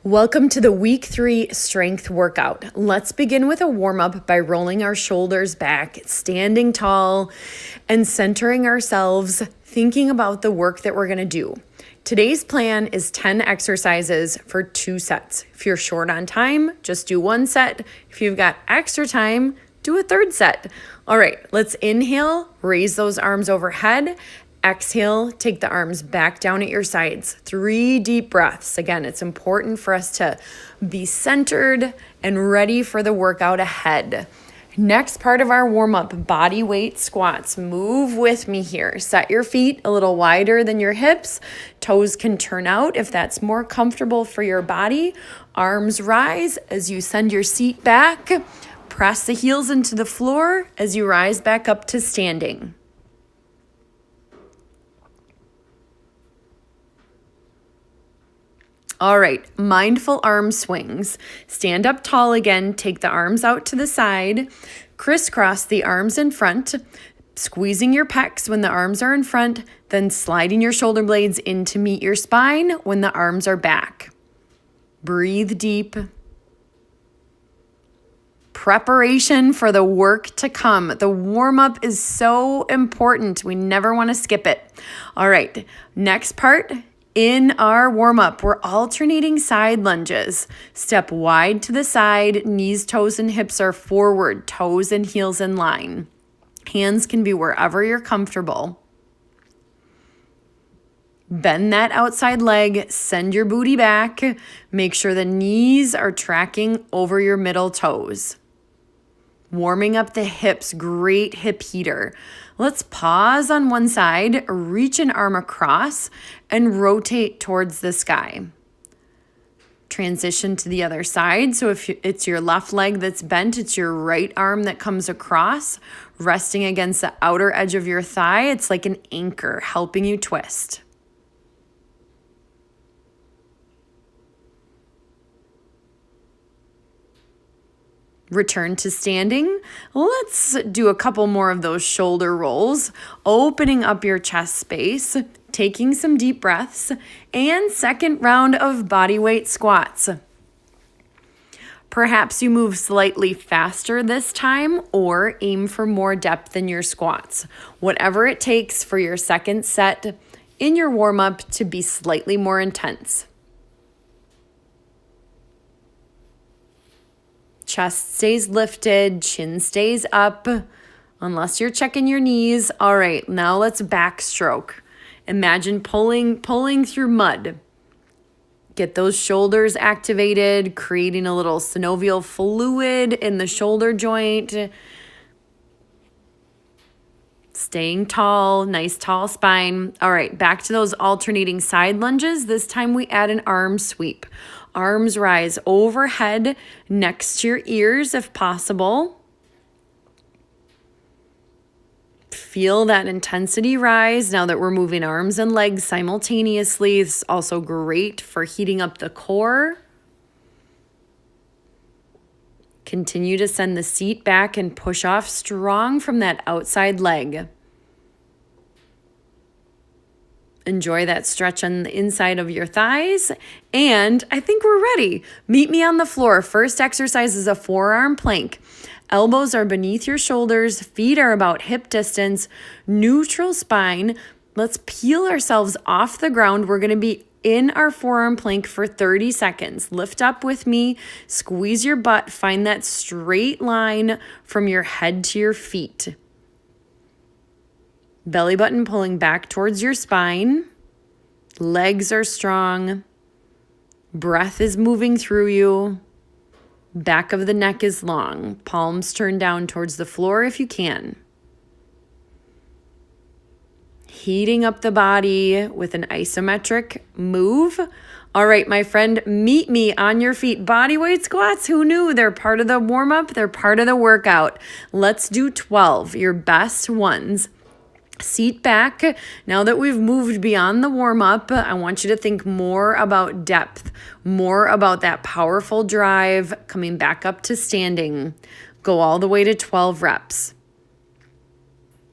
Welcome to the week 3 strength workout. Let's begin with a warm up by rolling our shoulders back, standing tall, and centering ourselves, thinking about the work that we're going to do. Today's plan is 10 exercises for 2 sets. If you're short on time, just do 1 set. If you've got extra time, do a 3rd set. All right, let's inhale, raise those arms overhead. Exhale, take the arms back down at your sides. 3 deep breaths. Again, it's important for us to be centered and ready for the workout ahead. Next part of our warm-up, body weight squats. Move with me here. Set your feet a little wider than your hips. Toes can turn out if that's more comfortable for your body. Arms rise as you send your seat back. Press the heels into the floor as you rise back up to standing. All right, mindful arm swings. Stand up tall again, take the arms out to the side, crisscross the arms in front, squeezing your pecs when the arms are in front, then sliding your shoulder blades in to meet your spine when the arms are back. Breathe deep. Preparation for the work to come. The warm-up is so important. We never want to skip it. All right, next part. In our warm-up, we're alternating side lunges. Step wide to the side, knees, toes, and hips are forward, toes and heels in line. Hands can be wherever you're comfortable. Bend that outside leg, send your booty back. Make sure the knees are tracking over your middle toes. Warming up the hips, great hip heater. Let's pause on one side, reach an arm across, and rotate towards the sky. Transition to the other side. So if it's your left leg that's bent, it's your right arm that comes across, resting against the outer edge of your thigh. It's like an anchor helping you twist. Return to standing. Let's do a couple more of those shoulder rolls, opening up your chest space, taking some deep breaths, and second round of body weight squats. Perhaps you move slightly faster this time or aim for more depth in your squats. Whatever it takes for your second set in your warm-up to be slightly more intense. Chest stays lifted, chin stays up, unless you're checking your knees. All right, now let's backstroke. Imagine pulling through mud. Get those shoulders activated, creating a little synovial fluid in the shoulder joint. Staying tall, nice tall spine. All right, back to those alternating side lunges. This time we add an arm sweep. Arms rise overhead next to your ears if possible. Feel that intensity rise now that we're moving arms and legs simultaneously. It's also great for heating up the core. Continue to send the seat back and push off strong from that outside leg. Enjoy that stretch on the inside of your thighs. And I think we're ready. Meet me on the floor. First exercise is a forearm plank. Elbows are beneath your shoulders. Feet are about hip distance. Neutral spine. Let's peel ourselves off the ground. We're going to be in our forearm plank for 30 seconds. Lift up with me. Squeeze your butt. Find that straight line from your head to your feet. Belly button pulling back towards your spine. Legs are strong. Breath is moving through you. Back of the neck is long. Palms turn down towards the floor if you can. Heating up the body with an isometric move. All right, my friend, meet me on your feet. Body weight squats, who knew? They're part of the warm-up. They're part of the workout. Let's do 12, your best ones. Seat back. Now that we've moved beyond the warm-up, I want you to think more about depth, more about that powerful drive, coming back up to standing. Go all the way to 12 reps.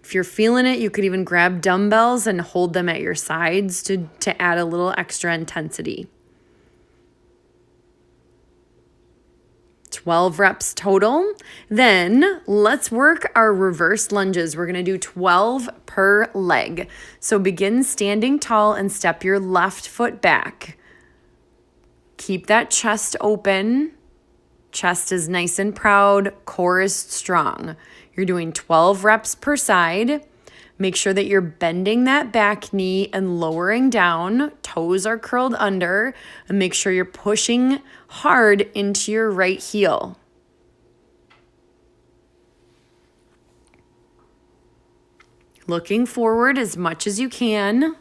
If you're feeling it, you could even grab dumbbells and hold them at your sides to add a little extra intensity. 12 reps total. Then let's work our reverse lunges. We're going to do 12 per leg. So begin standing tall and step your left foot back. Keep that chest open. Chest is nice and proud. Core is strong. You're doing 12 reps per side. Make sure that you're bending that back knee and lowering down. Toes are curled under. And make sure you're pushing hard into your right heel. Looking forward as much as you can.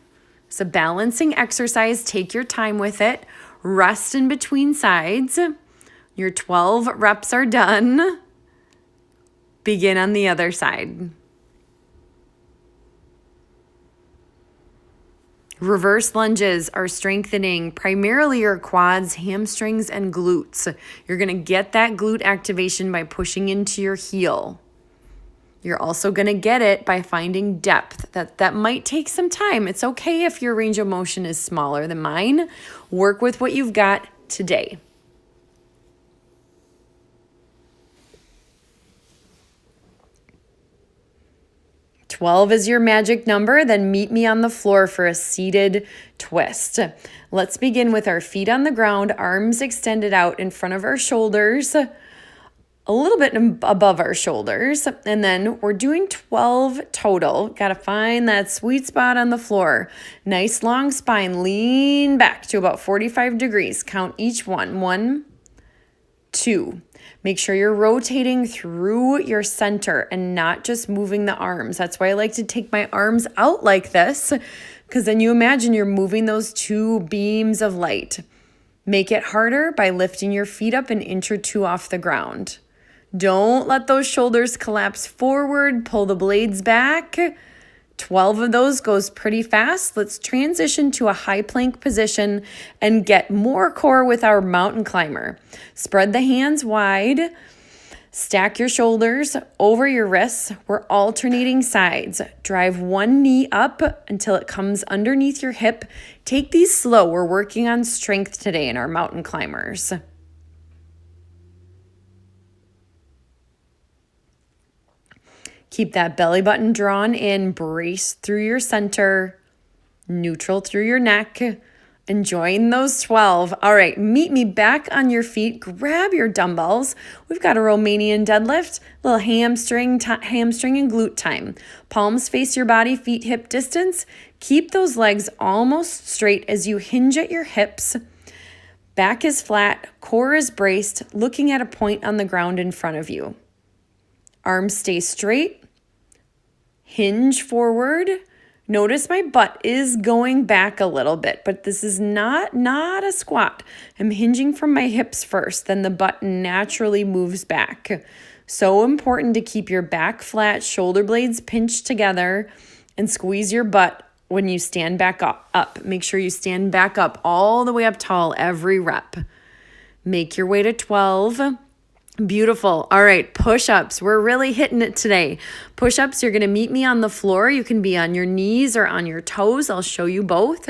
It's a balancing exercise. Take your time with it. Rest in between sides. Your 12 reps are done. Begin on the other side. Reverse lunges are strengthening primarily your quads, hamstrings, and glutes. You're going to get that glute activation by pushing into your heel. You're also going to get it by finding depth. That might take some time. It's okay if your range of motion is smaller than mine. Work with what you've got today. Twelve is your magic number, then meet me on the floor for a seated twist. Let's begin with our feet on the ground, arms extended out in front of our shoulders, a little bit above our shoulders, and then we're doing 12 total. Got to find that sweet spot on the floor. Nice long spine, lean back to about 45 degrees. Count each one. 1, 2. Make sure you're rotating through your center and not just moving the arms. That's why I like to take my arms out like this, because then you imagine you're moving those two beams of light. Make it harder by lifting your feet up an inch or two off the ground. Don't let those shoulders collapse forward. Pull the blades back. 12 of those goes pretty fast. Let's transition to a high plank position and get more core with our mountain climber. Spread the hands wide. Stack your shoulders over your wrists. We're alternating sides. Drive one knee up until it comes underneath your hip. Take these slow. We're working on strength today in our mountain climbers. Keep that belly button drawn in, brace through your center, neutral through your neck, enjoying those 12. All right, meet me back on your feet. Grab your dumbbells. We've got a Romanian deadlift, a little hamstring and glute time. Palms face your body, feet hip distance. Keep those legs almost straight as you hinge at your hips. Back is flat, core is braced, looking at a point on the ground in front of you. Arms stay straight. Hinge forward. Notice my butt is going back a little bit, but this is not a squat. I'm hinging from my hips first, then the butt naturally moves back. So important to keep your back flat, shoulder blades pinched together, and squeeze your butt when you stand back up. Make sure you stand back up all the way up tall every rep. Make your way to 12. Beautiful. All right, push-ups. We're really hitting it today. Push-ups, you're going to meet me on the floor. You can be on your knees or on your toes. I'll show you both.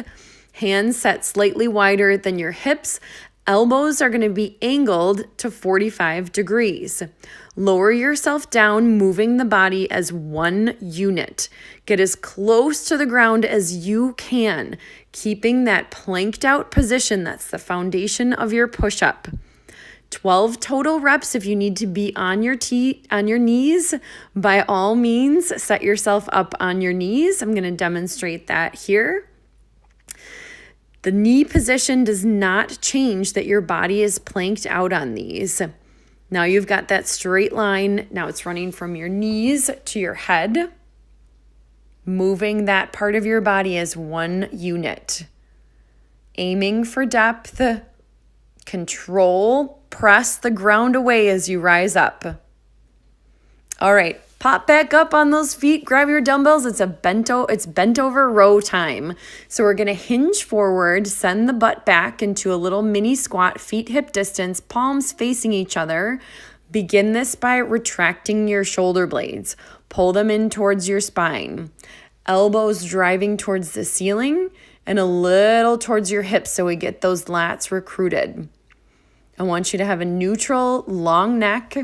Hands set slightly wider than your hips. Elbows are going to be angled to 45 degrees. Lower yourself down, moving the body as one unit. Get as close to the ground as you can, keeping that planked out position. That's the foundation of your push-up. 12 total reps. If you need to be on your knees, by all means, set yourself up on your knees. I'm going to demonstrate that here. The knee position does not change that your body is planked out on these. Now you've got that straight line. Now it's running from your knees to your head, moving that part of your body as one unit. Aiming for depth, control, press the ground away as you rise up. All right, pop back up on those feet, grab your dumbbells. It's bent over row time. So we're gonna hinge forward, send the butt back into a little mini squat, feet hip distance, palms facing each other. Begin this by retracting your shoulder blades. Pull them in towards your spine. Elbows driving towards the ceiling and a little towards your hips so we get those lats recruited. I want you to have a neutral, long neck.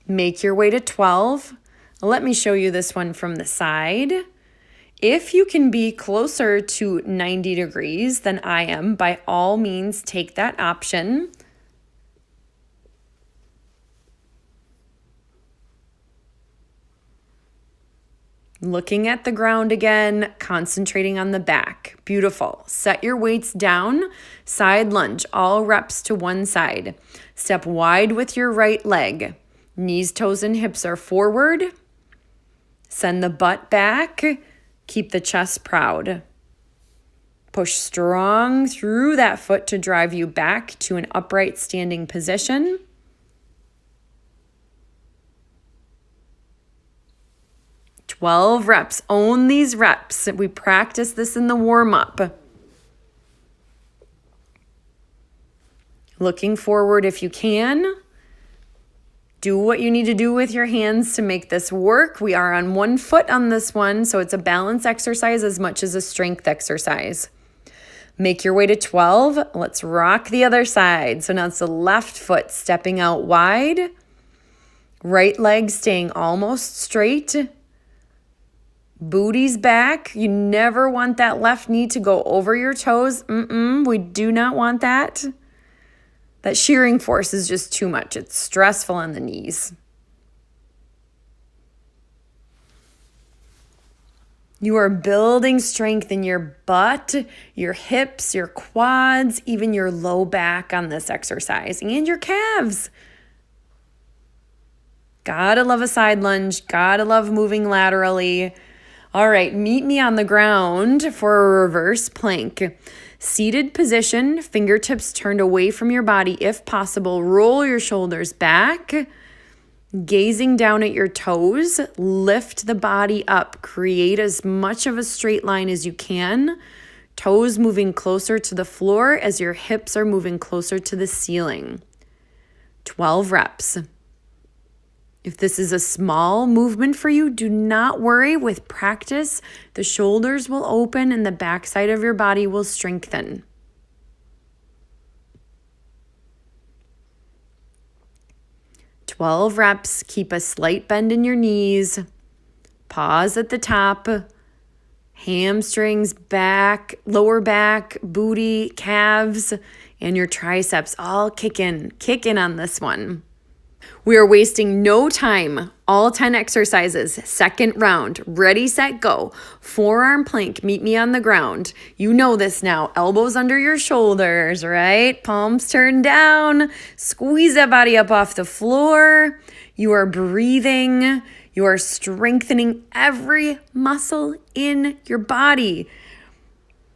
Make your way to 12. Let me show you this one from the side. If you can be closer to 90 degrees than I am, by all means, take that option. Looking at the ground again, concentrating on the back. Beautiful. Set your weights down, side lunge, all reps to one side. Step wide with your right leg. Knees, toes, and hips are forward. Send the butt back. Keep the chest proud. Push strong through that foot to drive you back to an upright standing position. "12 reps. Own these reps. We practice this in the warm-up. Looking forward if you can. Do what you need to do with your hands to make this work. We are on one foot on this one, so it's a balance exercise as much as a strength exercise. Make your way to 12. Let's rock the other side. So now it's the left foot stepping out wide. Right leg staying almost straight. Booty's back. You never want that left knee to go over your toes. We do not want that. That shearing force is just too much. It's stressful on the knees. You are building strength in your butt, your hips, your quads, even your low back on this exercise, and your calves. Gotta love a side lunge. Gotta love moving laterally. All right, meet me on the ground for a reverse plank. Seated position, fingertips turned away from your body if possible. Roll your shoulders back. Gazing down at your toes, lift the body up. Create as much of a straight line as you can. Toes moving closer to the floor as your hips are moving closer to the ceiling. 12 reps. If this is a small movement for you, do not worry. With practice, the shoulders will open and the backside of your body will strengthen. "12 reps. Keep a slight bend in your knees. Pause at the top. Hamstrings, back, lower back, booty, calves, and your triceps all kick in on this one. We are wasting no time. All 10 exercises. Second round. Ready, set, go. Forearm plank. Meet me on the ground. You know this now. Elbows under your shoulders, right? Palms turned down. Squeeze that body up off the floor. You are breathing. You are strengthening every muscle in your body.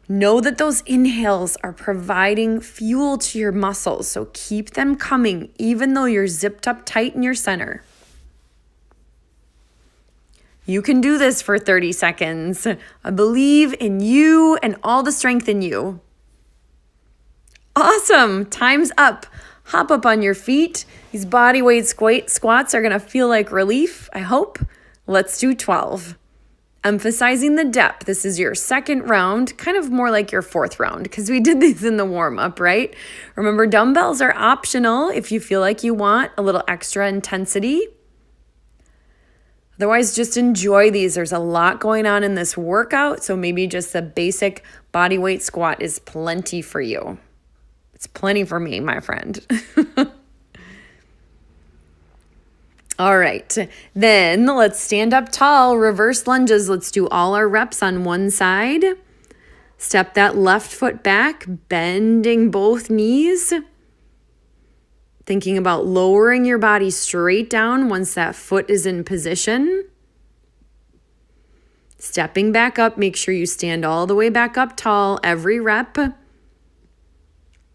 Know that those inhales are providing fuel to your muscles, so keep them coming even though you're zipped up tight in your center. You can do this for 30 seconds. I believe in you and all the strength in you. Awesome. Time's up. Hop up on your feet. These body weight squats are going to feel like relief, I hope. Let's do 12. Emphasizing the depth. This is your second round, kind of more like your fourth round because we did these in the warm-up, right? Remember, dumbbells are optional if you feel like you want a little extra intensity. Otherwise, just enjoy these. There's a lot going on in this workout, so maybe just a basic body weight squat is plenty for you. It's plenty for me, my friend. All right, then let's stand up tall, reverse lunges. Let's do all our reps on one side. Step that left foot back, bending both knees. Thinking about lowering your body straight down once that foot is in position. Stepping back up, make sure you stand all the way back up tall every rep.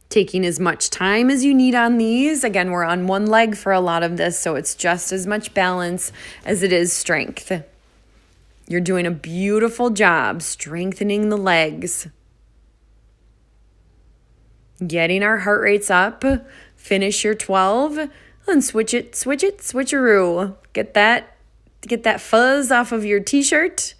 Taking as much time as you need on these. Again, we're on one leg for a lot of this, so it's just as much balance as it is strength. You're doing a beautiful job strengthening the legs. Getting our heart rates up. Finish your 12 and switcheroo. Get that fuzz off of your t-shirt.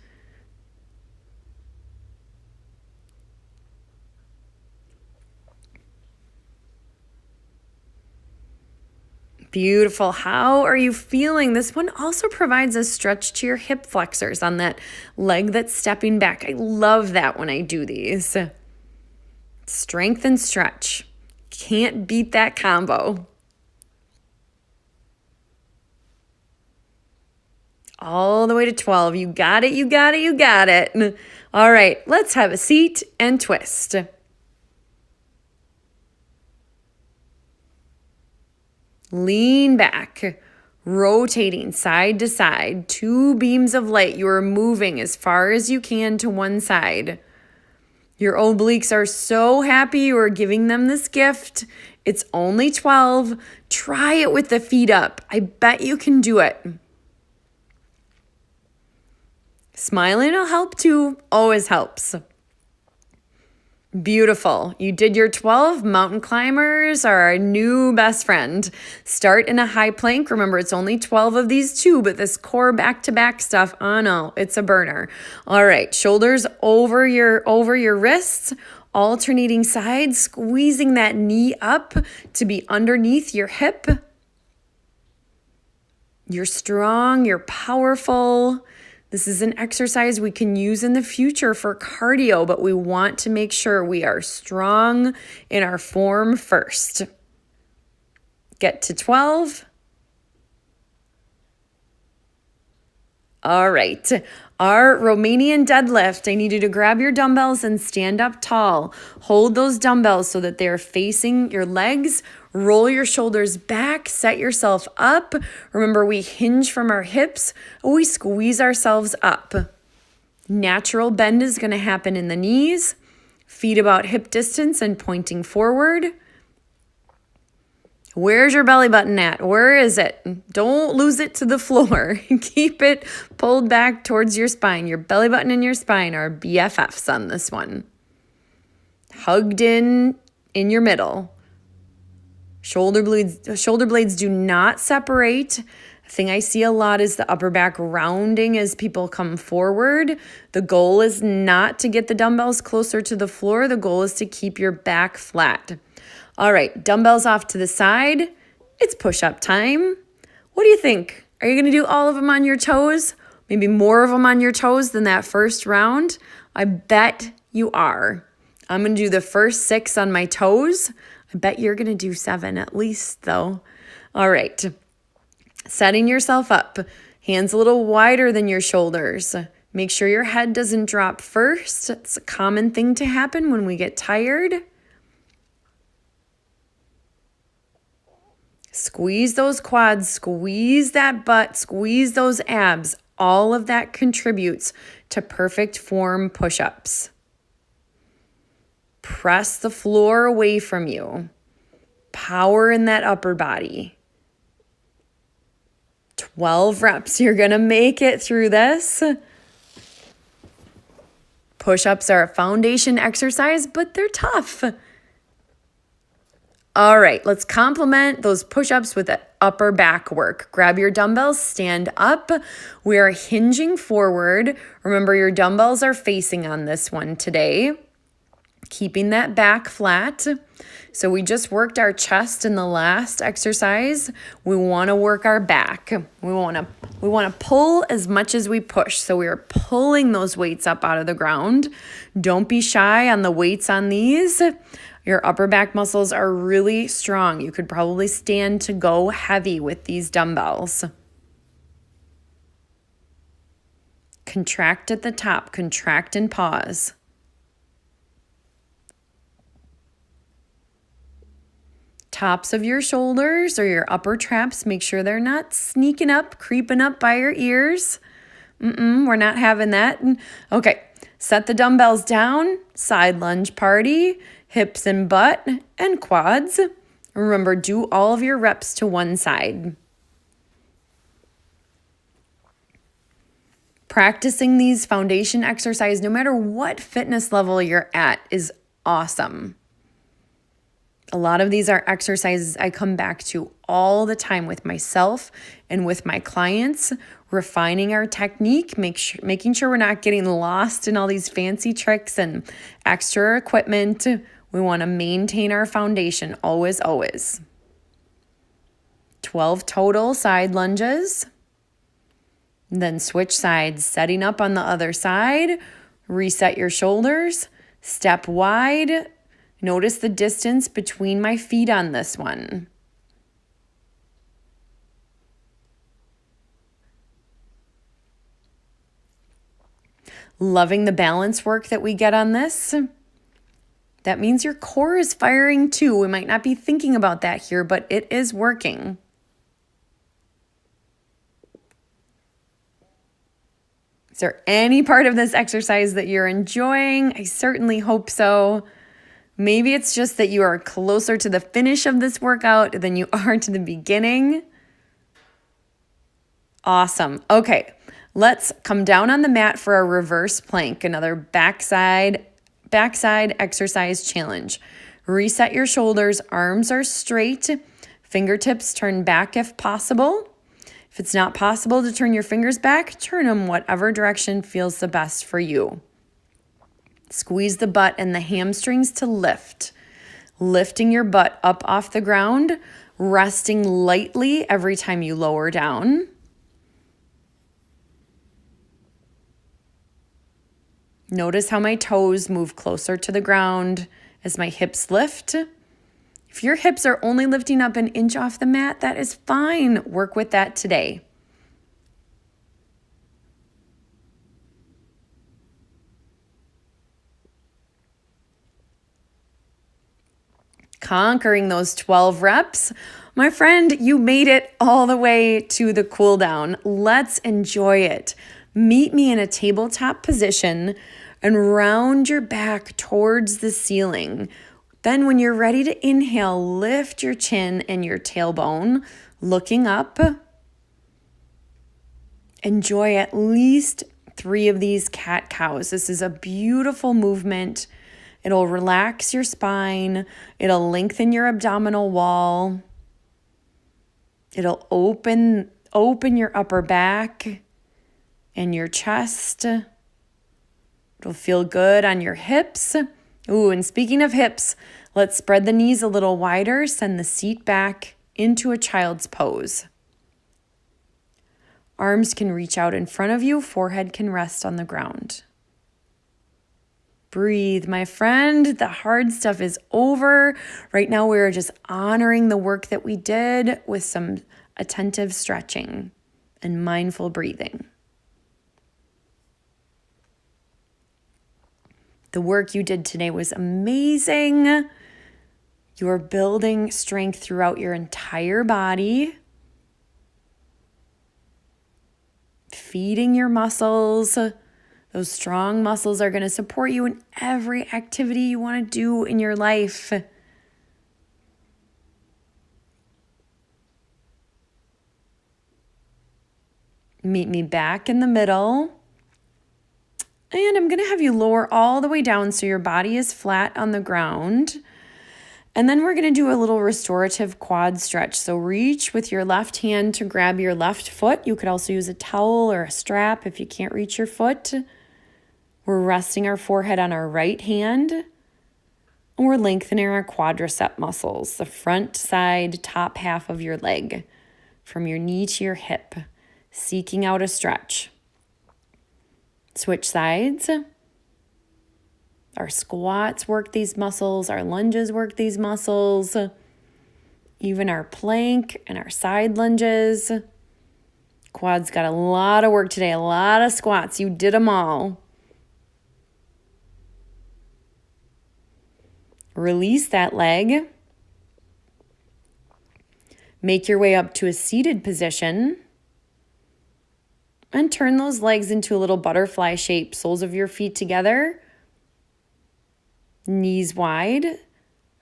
Beautiful. How are you feeling? This one also provides a stretch to your hip flexors on that leg that's stepping back. I love that when I do these. Strength and stretch. Can't beat that combo. All the way to 12. You got it, you got it, you got it. All right, let's have a seat and twist. Lean back, rotating side to side. 2 beams of light. You are moving as far as you can to one side. Your obliques are so happy you are giving them this gift. It's only 12. Try it with the feet up. I bet you can do it. Smiling will help too. Always helps. Beautiful. You did your 12. Mountain climbers are our new best friend. Start in a high plank. Remember, it's only 12 of these too, but this core back-to-back stuff, oh no, it's a burner. All right, shoulders over your wrists, alternating sides, squeezing that knee up to be underneath your hip. You're strong, you're powerful. This is an exercise we can use in the future for cardio, but we want to make sure we are strong in our form first. Get to 12. All right. Our Romanian deadlift, I need you to grab your dumbbells and stand up tall. Hold those dumbbells so that they're facing your legs. Roll your shoulders back, set yourself up. Remember, we hinge from our hips. We squeeze ourselves up. Natural bend is going to happen in the knees. Feet about hip distance and pointing forward. Where's your belly button at? Where is it? Don't lose it to the floor. Keep it pulled back towards your spine. Your belly button and your spine are BFFs on this one. Hugged in your middle. Shoulder blades do not separate. A thing I see a lot is the upper back rounding as people come forward. The goal is not to get the dumbbells closer to the floor. The goal is to keep your back flat. All right, dumbbells off to the side. It's push-up time. What do you think? Are you going to do all of them on your toes? Maybe more of them on your toes than that first round? I bet you are. I'm going to do the first 6 on my toes. I bet you're going to do 7 at least, though. All right. Setting yourself up. Hands a little wider than your shoulders. Make sure your head doesn't drop first. It's a common thing to happen when we get tired. Squeeze those quads. Squeeze that butt. Squeeze those abs. All of that contributes to perfect form push-ups. Press the floor away from you. Power in that upper body. 12 reps. You're going to make it through this. Push-ups are a foundation exercise, but they're tough. All right, let's complement those push-ups with upper back work. Grab your dumbbells, stand up. We are hinging forward. Remember, your dumbbells are facing on this one today. Keeping that back flat. So we just worked our chest in the last exercise. We want to work our back. We want to pull as much as we push. So we are pulling those weights up out of the ground. Don't be shy on the weights on these. Your upper back muscles are really strong. You could probably stand to go heavy with these dumbbells. Contract at the top. Contract and pause. Tops of your shoulders or your upper traps, make sure they're not sneaking up, creeping up by your ears. We're not having that. Okay, set the dumbbells down, side lunge party, hips and butt and quads. Remember, do all of your reps to one side. Practicing these foundation exercises, no matter what fitness level you're at, is awesome. A lot of these are exercises I come back to all the time with myself and with my clients, refining our technique, making sure we're not getting lost in all these fancy tricks and extra equipment. We want to maintain our foundation always, always. 12 total side lunges. Then switch sides, setting up on the other side. Reset your shoulders. Step wide. Notice the distance between my feet on this one. Loving the balance work that we get on this. That means your core is firing too. We might not be thinking about that here, but it is working. Is there any part of this exercise that you're enjoying? I certainly hope so. Maybe it's just that you are closer to the finish of this workout than you are to the beginning. Awesome. Okay, let's come down on the mat for a reverse plank, another backside exercise challenge. Reset your shoulders, arms are straight, fingertips turn back if possible. If it's not possible to turn your fingers back, turn them whatever direction feels the best for you. Squeeze the butt and the hamstrings to lift. Lifting your butt up off the ground, resting lightly every time you lower down. Notice how my toes move closer to the ground as my hips lift. If your hips are only lifting up an inch off the mat, that is fine. Work with that today. Conquering those 12 reps. My friend, you made it all the way to the cool down. Let's enjoy it. Meet me in a tabletop position and round your back towards the ceiling. Then when you're ready to inhale, lift your chin and your tailbone, looking up. Enjoy at least 3 of these cat-cows. This is a beautiful movement. It'll relax your spine. It'll lengthen your abdominal wall. It'll open your upper back and your chest. It'll feel good on your hips. Ooh, and speaking of hips, let's spread the knees a little wider, send the seat back into a child's pose. Arms can reach out in front of you, forehead can rest on the ground. Breathe, my friend. The hard stuff is over. Right now, we're just honoring the work that we did with some attentive stretching and mindful breathing. The work you did today was amazing. You are building strength throughout your entire body, feeding your muscles. Those strong muscles are going to support you in every activity you want to do in your life. Meet me back in the middle. And I'm going to have you lower all the way down so your body is flat on the ground. And then we're going to do a little restorative quad stretch. So reach with your left hand to grab your left foot. You could also use a towel or a strap if you can't reach your foot. We're resting our forehead on our right hand. And we're lengthening our quadricep muscles, the front side, top half of your leg, from your knee to your hip, seeking out a stretch. Switch sides. Our squats work these muscles. Our lunges work these muscles. Even our plank and our side lunges. Quads got a lot of work today. A lot of squats. You did them all. Release that leg. Make your way up to a seated position. And turn those legs into a little butterfly shape. Soles of your feet together. Knees wide.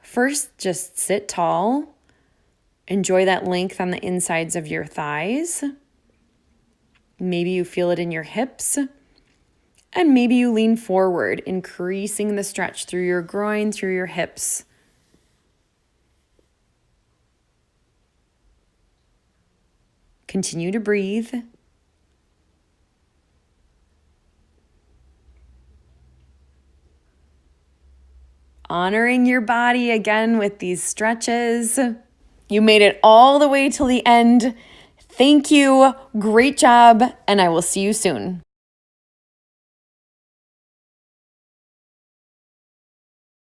First, just sit tall. Enjoy that length on the insides of your thighs. Maybe you feel it in your hips. And maybe you lean forward, increasing the stretch through your groin, through your hips. Continue to breathe. Honoring your body again with these stretches. You made it all the way till the end. Thank you. Great job. And I will see you soon.